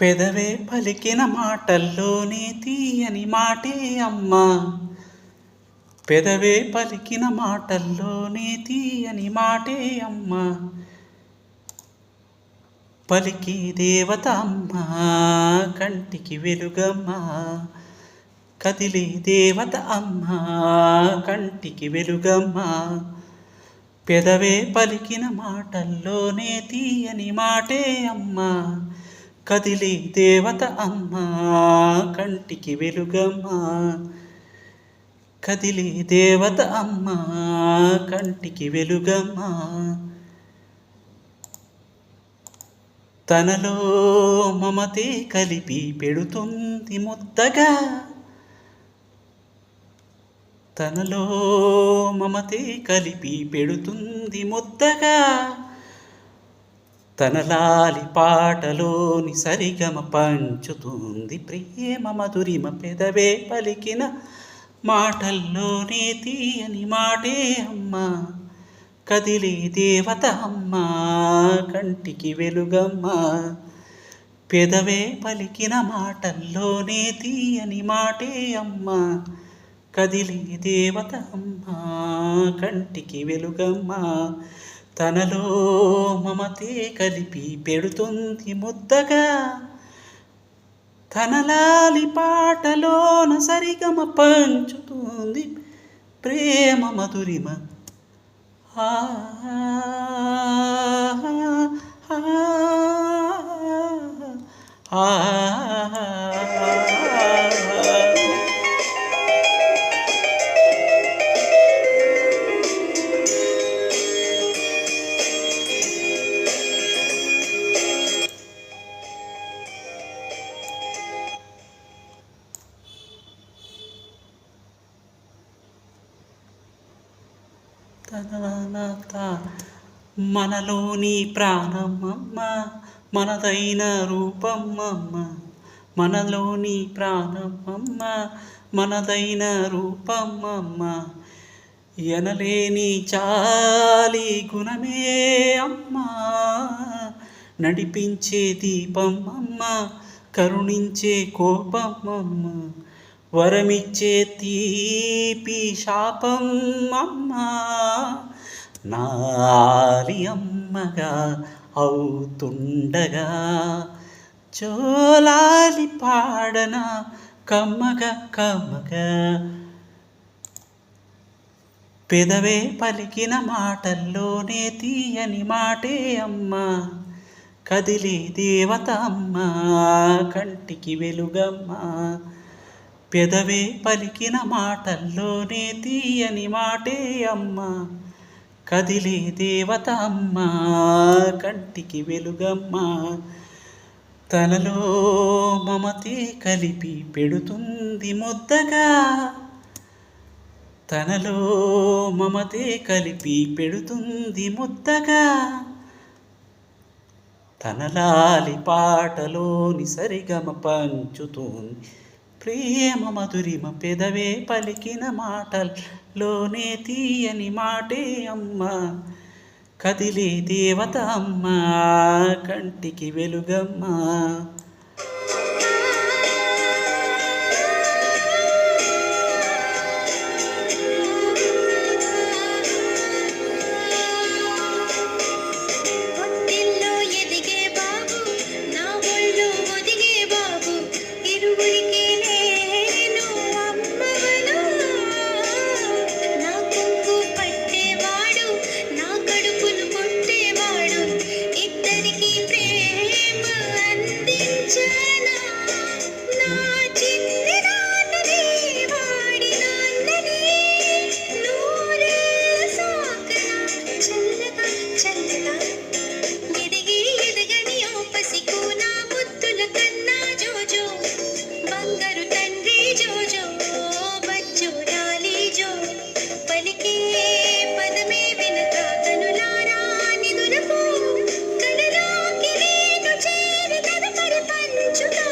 పెదవే పలికిన మాటల్లోనే తీయని మాటే అమ్మా. పెదవే పలికిన మాటల్లోనే తీయని మాటే అమ్మా. పలికి దేవత అమ్మా, కంటికి వెలుగమ్మా. కదిలే దేవత అమ్మా, కంటికి వెలుగమ్మా. పెదవే పలికిన మాటల్లోనే తీయని మాటే అమ్మా. కదిలే దేవత అమ్మా, కంటికి వెలుగమ్మా. కదిలే దేవత అమ్మా, కంటికి వెలుగమ్మా. తనలో మమతే కలిపి పెడుతుంది ముద్దగా. తనలో మమతే కలిపి పెడుతుంది ముద్దగా. తన లాలి పాటలోని సరిగమ పంచుతుంది ప్రేమ మధురిమ. పెదవే పలికిన మాటల్లోనే తీయని మాటే అమ్మా. కదిలే దేవత అమ్మా, కంటికి వెలుగమ్మా. పెదవే పలికిన మాటల్లోనే తీయని మాటే అమ్మా. కదిలే దేవత అమ్మా, కంటికి వెలుగమ్మా. తనలో మమతే కలిపి పెడుతుంది ముద్దగా. తనలాలి పాటలోన సరిగమ పంచుతుంది ప్రేమ మధురిమ. ఆ మనలోని ప్రాణమమ్మ, మనదైన రూపమమ్మ. మనలోని ప్రాణమమ్మ, మనదైన రూపమమ్మ. ఎనలేని చాలి గుణమే అమ్మా. నడిపించే దీపం అమ్మ, కరుణించే కోపమమ్మ. వరమిచ్చే తీపి శాపం అమ్మా. నాలి అమ్మగా అవుతుండగా జోలాలి పాడన కమ్మగా కమ్మగా. పెదవే పలికిన మాటల్లోనే తీయని మాటే అమ్మా. కదిలే దేవత అమ్మా, కంటికి వెలుగమ్మా. పెదవే పలికిన మాటల్లోనే తీయని మాటే అమ్మా. కదిలే దేవత అమ్మా, కంటికి వెలుగమ్మా. తనలో మమతే కలిపి పెడుతుంది ముద్దగా. తనలో మమతే కలిపి పెడుతుంది ముద్దగా. తనలాలి పాటలోని సరిగమ పంచుతుంది ప్రేమ మధురిమ. పెదవే పలికిన మాటల్లోనే తీయని మాటే అమ్మా. కదిలే దేవత అమ్మా, కంటికి వెలుగమ్మా. You